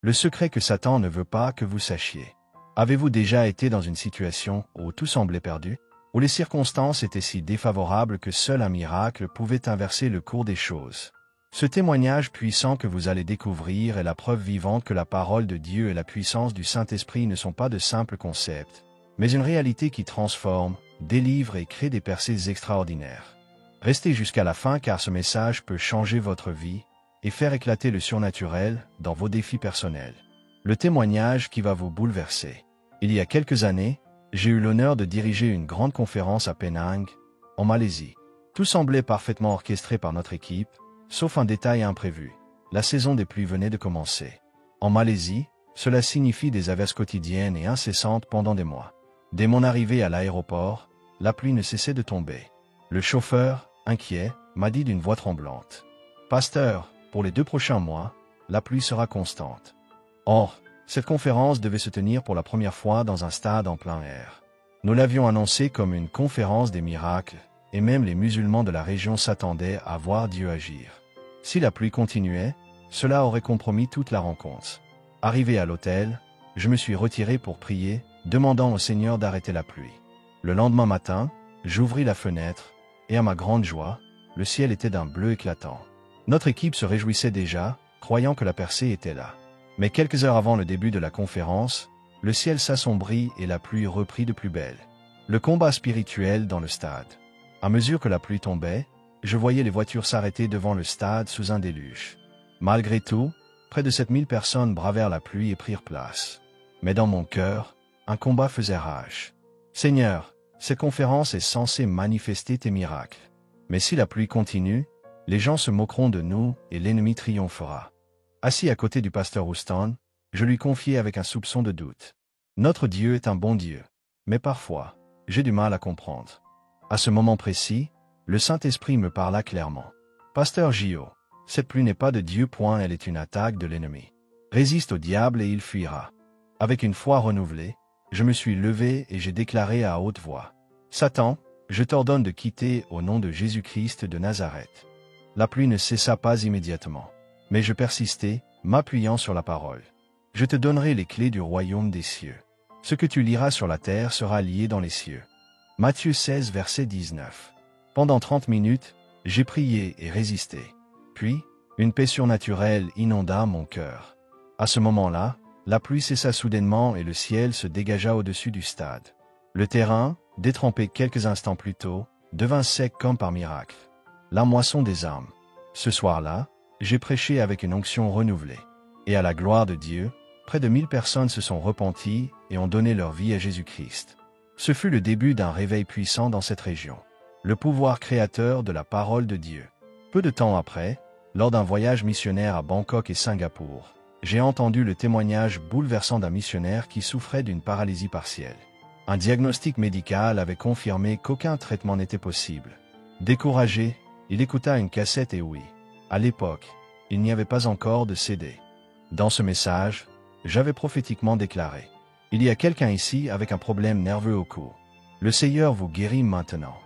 Le secret que Satan ne veut pas que vous sachiez. Avez-vous déjà été dans une situation où tout semblait perdu? Où les circonstances étaient si défavorables que seul un miracle pouvait inverser le cours des choses? Ce témoignage puissant que vous allez découvrir est la preuve vivante que la parole de Dieu et la puissance du Saint-Esprit ne sont pas de simples concepts, mais une réalité qui transforme, délivre et crée des percées extraordinaires. Restez jusqu'à la fin car ce message peut changer votre vie et faire éclater le surnaturel dans vos défis personnels. Le témoignage qui va vous bouleverser. Il y a quelques années, j'ai eu l'honneur de diriger une grande conférence à Penang, en Malaisie. Tout semblait parfaitement orchestré par notre équipe, sauf un détail imprévu. La saison des pluies venait de commencer. En Malaisie, cela signifie des averses quotidiennes et incessantes pendant des mois. Dès mon arrivée à l'aéroport, la pluie ne cessait de tomber. Le chauffeur, inquiet, m'a dit d'une voix tremblante: « Pasteur, pour les 2 prochains mois, la pluie sera constante. » Or, cette conférence devait se tenir pour la première fois dans un stade en plein air. Nous l'avions annoncé comme une conférence des miracles, et même les musulmans de la région s'attendaient à voir Dieu agir. Si la pluie continuait, cela aurait compromis toute la rencontre. Arrivé à l'hôtel, je me suis retiré pour prier, demandant au Seigneur d'arrêter la pluie. Le lendemain matin, j'ouvris la fenêtre, et à ma grande joie, le ciel était d'un bleu éclatant. Notre équipe se réjouissait déjà, croyant que la percée était là. Mais quelques heures avant le début de la conférence, le ciel s'assombrit et la pluie reprit de plus belle. Le combat spirituel dans le stade. À mesure que la pluie tombait, je voyais les voitures s'arrêter devant le stade sous un déluge. Malgré tout, près de 7000 personnes bravèrent la pluie et prirent place. Mais dans mon cœur, un combat faisait rage. Seigneur, cette conférence est censée manifester tes miracles. Mais si la pluie continue, les gens se moqueront de nous et l'ennemi triomphera. Assis à côté du pasteur Houston, je lui confiai avec un soupçon de doute: notre Dieu est un bon Dieu, mais parfois, j'ai du mal à comprendre. À ce moment précis, le Saint-Esprit me parla clairement. Pasteur Gio, cette pluie n'est pas de Dieu, elle est une attaque de l'ennemi. Résiste au diable et il fuira. Avec une foi renouvelée, je me suis levé et j'ai déclaré à haute voix: Satan, je t'ordonne de quitter au nom de Jésus-Christ de Nazareth. La pluie ne cessa pas immédiatement, mais je persistai, m'appuyant sur la parole. Je te donnerai les clés du royaume des cieux. Ce que tu liras sur la terre sera lié dans les cieux. Matthieu 16, verset 19. Pendant 30 minutes, j'ai prié et résisté. Puis, une paix surnaturelle inonda mon cœur. À ce moment-là, la pluie cessa soudainement et le ciel se dégagea au-dessus du stade. Le terrain, détrempé quelques instants plus tôt, devint sec comme par miracle. La moisson des âmes. Ce soir-là, j'ai prêché avec une onction renouvelée. Et à la gloire de Dieu, près de 1000 personnes se sont repenties et ont donné leur vie à Jésus-Christ. Ce fut le début d'un réveil puissant dans cette région. Le pouvoir créateur de la parole de Dieu. Peu de temps après, lors d'un voyage missionnaire à Bangkok et Singapour, j'ai entendu le témoignage bouleversant d'un missionnaire qui souffrait d'une paralysie partielle. Un diagnostic médical avait confirmé qu'aucun traitement n'était possible. Découragé, il écouta une cassette et oui, à l'époque, il n'y avait pas encore de CD. Dans ce message, j'avais prophétiquement déclaré: il y a quelqu'un ici avec un problème nerveux au cou. Le Seigneur vous guérit maintenant.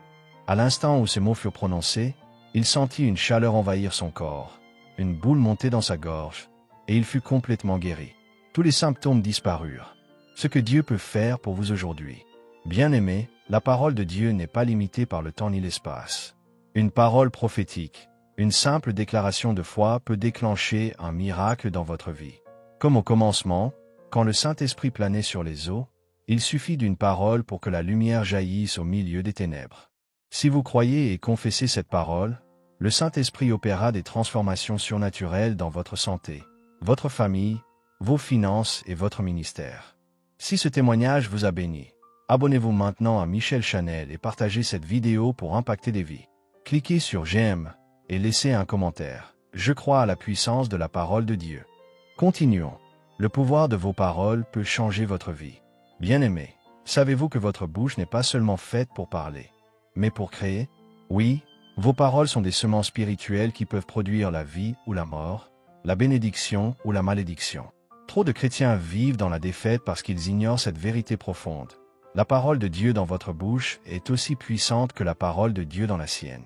À l'instant où ces mots furent prononcés, il sentit une chaleur envahir son corps, une boule monter dans sa gorge, et il fut complètement guéri. Tous les symptômes disparurent. Ce que Dieu peut faire pour vous aujourd'hui. Bien-aimés, la parole de Dieu n'est pas limitée par le temps ni l'espace. Une parole prophétique, une simple déclaration de foi peut déclencher un miracle dans votre vie. Comme au commencement, quand le Saint-Esprit planait sur les eaux, il suffit d'une parole pour que la lumière jaillisse au milieu des ténèbres. Si vous croyez et confessez cette parole, le Saint-Esprit opérera des transformations surnaturelles dans votre santé, votre famille, vos finances et votre ministère. Si ce témoignage vous a béni, abonnez-vous maintenant à Michel Chanel et partagez cette vidéo pour impacter des vies. Cliquez sur j'aime et laissez un commentaire. Je crois à la puissance de la parole de Dieu. Continuons. Le pouvoir de vos paroles peut changer votre vie. Bien-aimés, savez-vous que votre bouche n'est pas seulement faite pour parler, mais pour créer? Oui, vos paroles sont des semences spirituelles qui peuvent produire la vie ou la mort, la bénédiction ou la malédiction. Trop de chrétiens vivent dans la défaite parce qu'ils ignorent cette vérité profonde. La parole de Dieu dans votre bouche est aussi puissante que la parole de Dieu dans la sienne.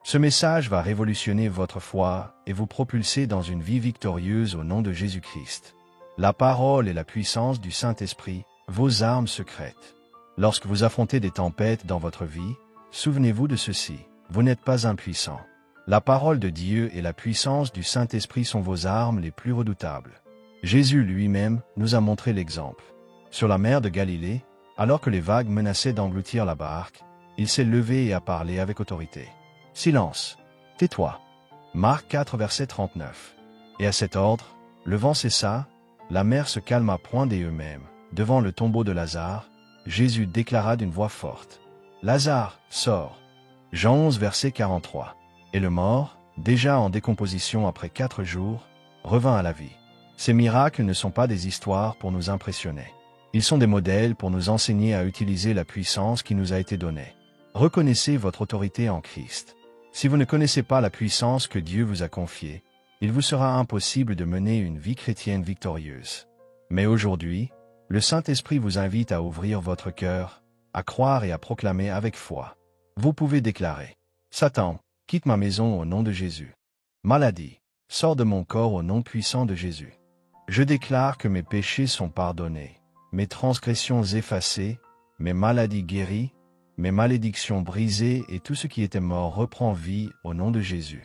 Ce message va révolutionner votre foi et vous propulser dans une vie victorieuse au nom de Jésus-Christ. La parole et la puissance du Saint-Esprit, vos armes secrètes. Lorsque vous affrontez des tempêtes dans votre vie, souvenez-vous de ceci, vous n'êtes pas impuissant. La parole de Dieu et la puissance du Saint-Esprit sont vos armes les plus redoutables. Jésus lui-même nous a montré l'exemple. Sur la mer de Galilée, alors que les vagues menaçaient d'engloutir la barque, il s'est levé et a parlé avec autorité. Silence, tais-toi. Marc 4, verset 39. Et à cet ordre, le vent cessa, la mer se calma point d'eux-mêmes. Devant le tombeau de Lazare, Jésus déclara d'une voix forte, « Lazare, sors !» Jean 11, verset 43. Et le mort, déjà en décomposition après 4 jours, revint à la vie. Ces miracles ne sont pas des histoires pour nous impressionner. Ils sont des modèles pour nous enseigner à utiliser la puissance qui nous a été donnée. Reconnaissez votre autorité en Christ. Si vous ne connaissez pas la puissance que Dieu vous a confiée, il vous sera impossible de mener une vie chrétienne victorieuse. Mais aujourd'hui, le Saint-Esprit vous invite à ouvrir votre cœur, à croire et à proclamer avec foi. Vous pouvez déclarer, « Satan, quitte ma maison au nom de Jésus. Maladie, sors de mon corps au nom puissant de Jésus. Je déclare que mes péchés sont pardonnés, mes transgressions effacées, mes maladies guéries, mes malédictions brisées et tout ce qui était mort reprend vie au nom de Jésus. »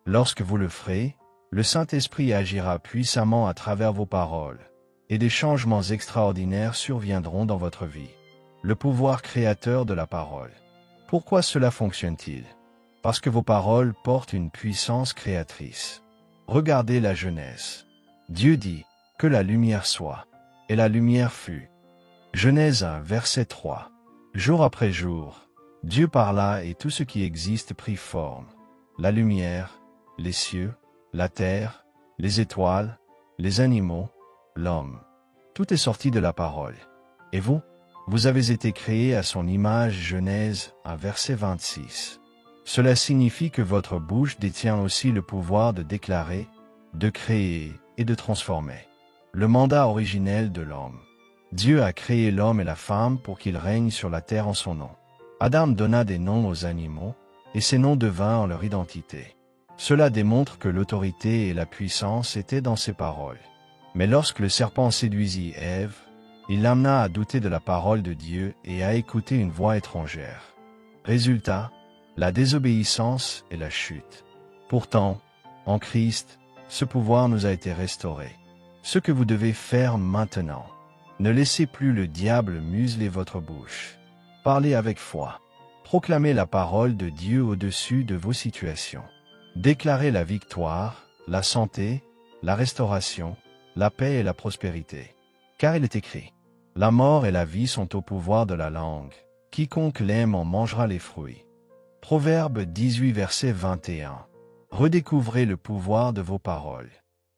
Lorsque vous le ferez, le Saint-Esprit agira puissamment à travers vos paroles, et des changements extraordinaires surviendront dans votre vie. Le pouvoir créateur de la parole. Pourquoi cela fonctionne-t-il? Parce que vos paroles portent une puissance créatrice. Regardez la Genèse. Dieu dit, « Que la lumière soit », et la lumière fut. Genèse 1, verset 3. Jour après jour, Dieu parla et tout ce qui existe prit forme. La lumière, les cieux, la terre, les étoiles, les animaux, l'homme. Tout est sorti de la parole. Et vous? Vous avez été créés à son image. Genèse 1, verset 26. Cela signifie que votre bouche détient aussi le pouvoir de déclarer, de créer et de transformer. Le mandat originel de l'homme. Dieu a créé l'homme et la femme pour qu'ils règnent sur la terre en son nom. Adam donna des noms aux animaux, et ces noms devinrent leur identité. Cela démontre que l'autorité et la puissance étaient dans ses paroles. Mais lorsque le serpent séduisit Ève, il l'amena à douter de la parole de Dieu et à écouter une voix étrangère. Résultat, la désobéissance et la chute. Pourtant, en Christ, ce pouvoir nous a été restauré. Ce que vous devez faire maintenant, ne laissez plus le diable museler votre bouche. Parlez avec foi. Proclamez la parole de Dieu au-dessus de vos situations. Déclarez la victoire, la santé, la restauration, la paix et la prospérité. Car il est écrit, « La mort et la vie sont au pouvoir de la langue. Quiconque l'aime en mangera les fruits. » Proverbe 18, verset 21. Redécouvrez le pouvoir de vos paroles.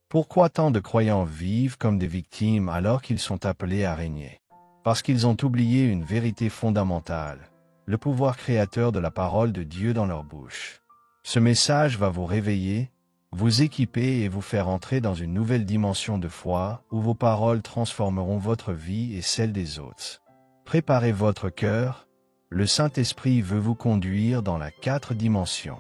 Pourquoi tant de croyants vivent comme des victimes alors qu'ils sont appelés à régner? Parce qu'ils ont oublié une vérité fondamentale, le pouvoir créateur de la parole de Dieu dans leur bouche. Ce message va vous réveiller, vous équiper et vous faire entrer dans une nouvelle dimension de foi où vos paroles transformeront votre vie et celle des autres. Préparez votre cœur, le Saint-Esprit veut vous conduire dans la 4 dimensions.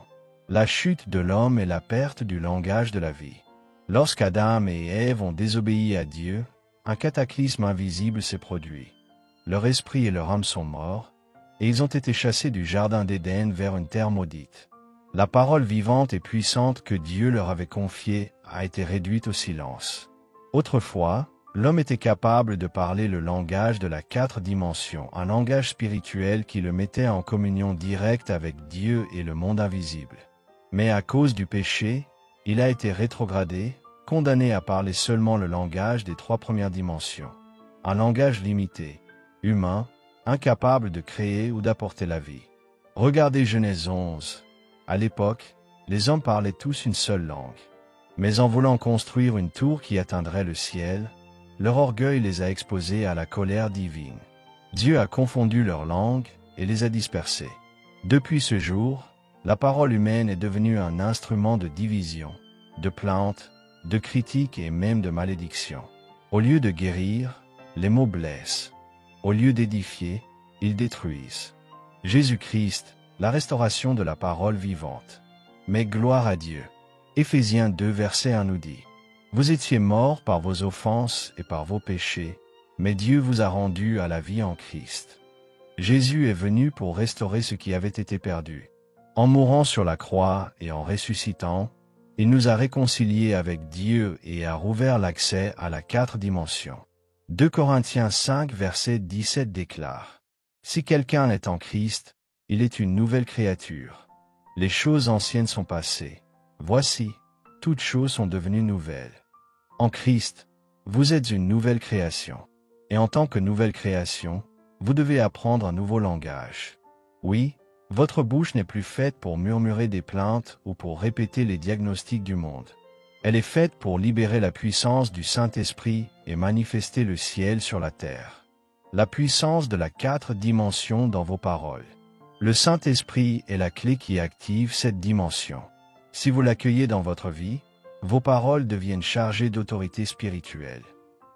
La chute de l'homme et la perte du langage de la vie. Lorsqu'Adam et Ève ont désobéi à Dieu, un cataclysme invisible s'est produit. Leur esprit et leur âme sont morts, et ils ont été chassés du jardin d'Éden vers une terre maudite. La parole vivante et puissante que Dieu leur avait confiée a été réduite au silence. Autrefois, l'homme était capable de parler le langage de la 4 dimensions, un langage spirituel qui le mettait en communion directe avec Dieu et le monde invisible. Mais à cause du péché, il a été rétrogradé, condamné à parler seulement le langage des 3 premières dimensions. Un langage limité, humain, incapable de créer ou d'apporter la vie. Regardez Genèse 11. À l'époque, les hommes parlaient tous une seule langue. Mais en voulant construire une tour qui atteindrait le ciel, leur orgueil les a exposés à la colère divine. Dieu a confondu leur langue et les a dispersés. Depuis ce jour, la parole humaine est devenue un instrument de division, de plainte, de critique et même de malédiction. Au lieu de guérir, les mots blessent. Au lieu d'édifier, ils détruisent. Jésus-Christ, la restauration de la parole vivante. Mais gloire à Dieu. Éphésiens 2 verset 1 nous dit, « Vous étiez morts par vos offenses et par vos péchés, mais Dieu vous a rendus à la vie en Christ. Jésus est venu pour restaurer ce qui avait été perdu. En mourant sur la croix et en ressuscitant, il nous a réconciliés avec Dieu et a rouvert l'accès à la 4 dimensions. 2 Corinthiens 5 verset 17 déclare: « Si quelqu'un est en Christ, il est une nouvelle créature. Les choses anciennes sont passées. Voici, toutes choses sont devenues nouvelles. » En Christ, vous êtes une nouvelle création. Et en tant que nouvelle création, vous devez apprendre un nouveau langage. Oui, votre bouche n'est plus faite pour murmurer des plaintes ou pour répéter les diagnostics du monde. Elle est faite pour libérer la puissance du Saint-Esprit et manifester le ciel sur la terre. La puissance de la 4 dimensions dans vos paroles. Le Saint-Esprit est la clé qui active cette dimension. Si vous l'accueillez dans votre vie, vos paroles deviennent chargées d'autorité spirituelle.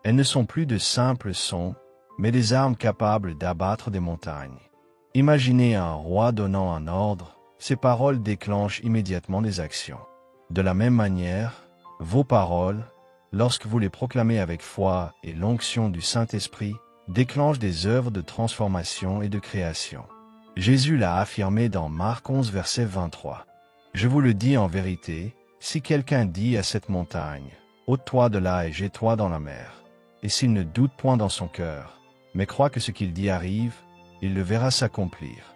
Elles ne sont plus de simples sons, mais des armes capables d'abattre des montagnes. Imaginez un roi donnant un ordre, ces paroles déclenchent immédiatement des actions. De la même manière, vos paroles, lorsque vous les proclamez avec foi et l'onction du Saint-Esprit, déclenchent des œuvres de transformation et de création. Jésus l'a affirmé dans Marc 11 verset 23. « Je vous le dis en vérité, si quelqu'un dit à cette montagne, « ôte-toi de là et jette-toi dans la mer », et s'il ne doute point dans son cœur, mais croit que ce qu'il dit arrive, il le verra s'accomplir. »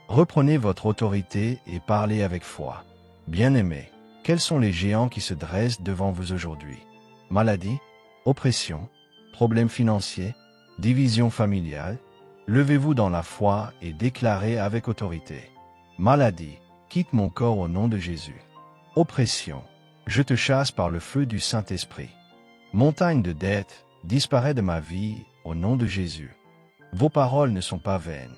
Reprenez votre autorité et parlez avec foi. Bien-aimés, quels sont les géants qui se dressent devant vous aujourd'hui? Maladie, oppression, problèmes financiers, division familiale? Levez-vous dans la foi et déclarez avec autorité: Maladie, quitte mon corps au nom de Jésus. Oppression, je te chasse par le feu du Saint-Esprit. Montagne de dettes, disparaît de ma vie au nom de Jésus. Vos paroles ne sont pas vaines.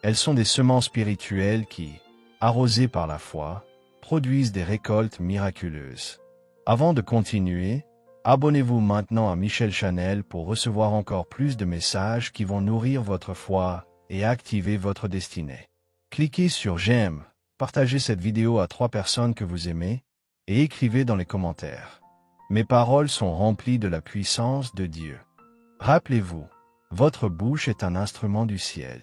Elles sont des semences spirituelles qui, arrosées par la foi, produisent des récoltes miraculeuses. Avant de continuer, abonnez-vous maintenant à Michel Chanel pour recevoir encore plus de messages qui vont nourrir votre foi et activer votre destinée. Cliquez sur j'aime, partagez cette vidéo à 3 personnes que vous aimez et écrivez dans les commentaires: mes paroles sont remplies de la puissance de Dieu. Rappelez-vous, votre bouche est un instrument du ciel.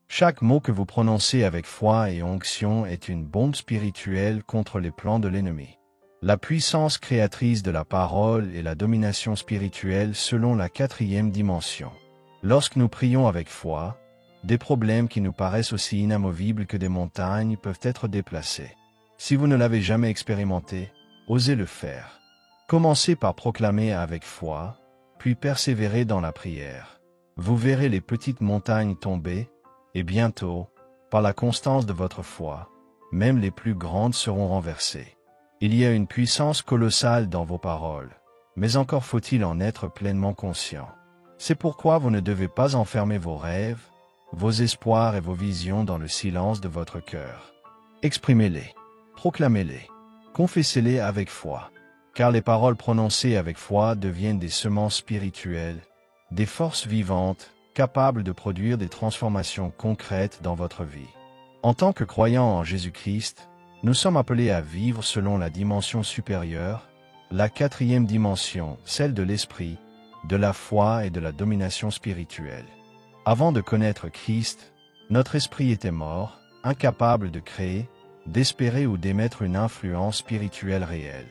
Chaque mot que vous prononcez avec foi et onction est une bombe spirituelle contre les plans de l'ennemi. La puissance créatrice de la parole et la domination spirituelle selon la 4e dimension. Lorsque nous prions avec foi, des problèmes qui nous paraissent aussi inamovibles que des montagnes peuvent être déplacés. Si vous ne l'avez jamais expérimenté, osez le faire. Commencez par proclamer avec foi, puis persévérez dans la prière. Vous verrez les petites montagnes tomber, et bientôt, par la constance de votre foi, même les plus grandes seront renversées. Il y a une puissance colossale dans vos paroles, mais encore faut-il en être pleinement conscient. C'est pourquoi vous ne devez pas enfermer vos rêves, vos espoirs et vos visions dans le silence de votre cœur. Exprimez-les, proclamez-les, confessez-les avec foi, car les paroles prononcées avec foi deviennent des semences spirituelles, des forces vivantes, capables de produire des transformations concrètes dans votre vie. En tant que croyants en Jésus-Christ, nous sommes appelés à vivre selon la dimension supérieure, la 4e dimension, celle de l'esprit, de la foi et de la domination spirituelle. Avant de connaître Christ, notre esprit était mort, incapable de créer, d'espérer ou d'émettre une influence spirituelle réelle.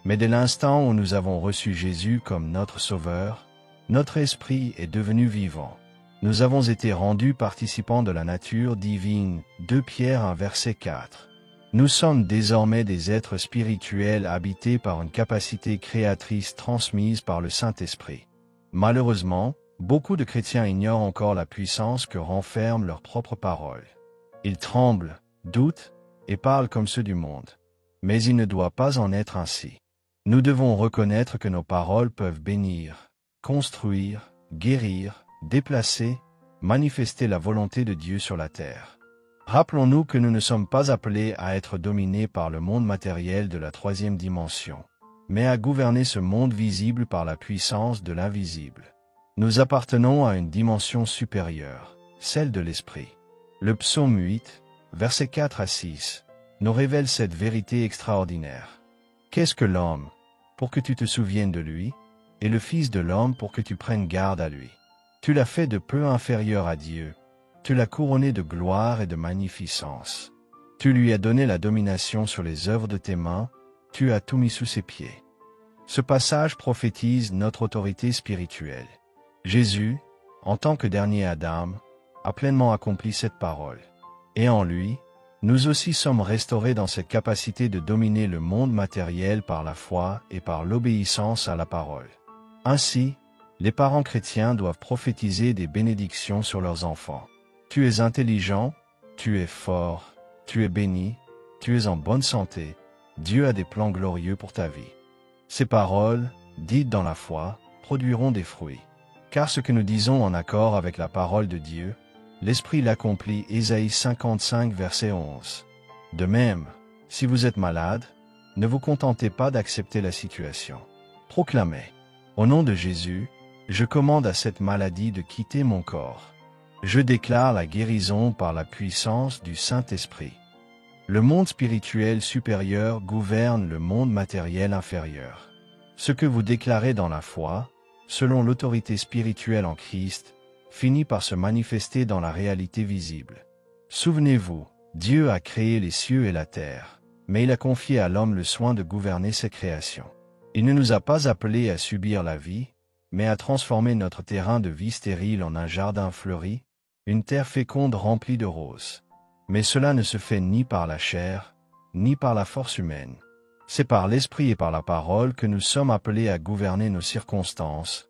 Mais dès l'instant où nous avons reçu Jésus comme notre Sauveur, notre esprit est devenu vivant. Nous avons été rendus participants de la nature divine. 2 Pierre 1 verset 4. Nous sommes désormais des êtres spirituels habités par une capacité créatrice transmise par le Saint-Esprit. Malheureusement, beaucoup de chrétiens ignorent encore la puissance que renferment leurs propres paroles. Ils tremblent, doutent et parlent comme ceux du monde. Mais il ne doit pas en être ainsi. Nous devons reconnaître que nos paroles peuvent bénir, construire, guérir, déplacer, manifester la volonté de Dieu sur la terre. Rappelons-nous que nous ne sommes pas appelés à être dominés par le monde matériel de la 3e dimension, mais à gouverner ce monde visible par la puissance de l'invisible. Nous appartenons à une dimension supérieure, celle de l'esprit. Le psaume 8, versets 4 à 6, nous révèle cette vérité extraordinaire. Qu'est-ce que l'homme? pour que tu te souviennes de lui, et le Fils de l'homme pour que tu prennes garde à lui. Tu l'as fait de peu inférieur à Dieu. Tu l'as couronné de gloire et de magnificence. Tu lui as donné la domination sur les œuvres de tes mains, tu as tout mis sous ses pieds. Ce passage prophétise notre autorité spirituelle. Jésus, en tant que dernier Adam, a pleinement accompli cette parole. Et en lui, nous aussi sommes restaurés dans cette capacité de dominer le monde matériel par la foi et par l'obéissance à la parole. Ainsi, les parents chrétiens doivent prophétiser des bénédictions sur leurs enfants. Tu es intelligent, tu es fort, tu es béni, tu es en bonne santé, Dieu a des plans glorieux pour ta vie. Ces paroles, dites dans la foi, produiront des fruits. Car ce que nous disons en accord avec la parole de Dieu, l'Esprit l'accomplit. Ésaïe 55, verset 11. De même, si vous êtes malade, ne vous contentez pas d'accepter la situation. Proclamez. Au nom de Jésus, je commande à cette maladie de quitter mon corps. Je déclare la guérison par la puissance du Saint-Esprit. Le monde spirituel supérieur gouverne le monde matériel inférieur. Ce que vous déclarez dans la foi, selon l'autorité spirituelle en Christ, finit par se manifester dans la réalité visible. Souvenez-vous, Dieu a créé les cieux et la terre, mais il a confié à l'homme le soin de gouverner ses créations. Il ne nous a pas appelés à subir la vie, mais à transformer notre terrain de vie stérile en un jardin fleuri, une terre féconde remplie de roses. Mais cela ne se fait ni par la chair, ni par la force humaine. C'est par l'Esprit et par la parole que nous sommes appelés à gouverner nos circonstances,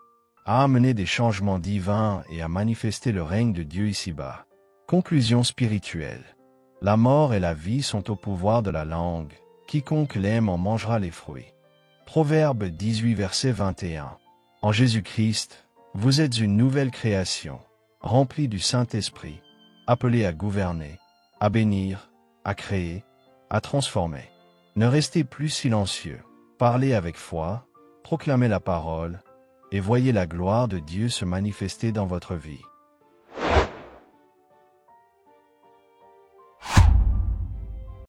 à amener des changements divins et à manifester le règne de Dieu ici-bas. Conclusion spirituelle. La mort et la vie sont au pouvoir de la langue. Quiconque l'aime en mangera les fruits. Proverbe 18, verset 21. En Jésus-Christ, vous êtes une nouvelle création, remplie du Saint-Esprit, appelée à gouverner, à bénir, à créer, à transformer. Ne restez plus silencieux, parlez avec foi, proclamez la parole, et voyez la gloire de Dieu se manifester dans votre vie.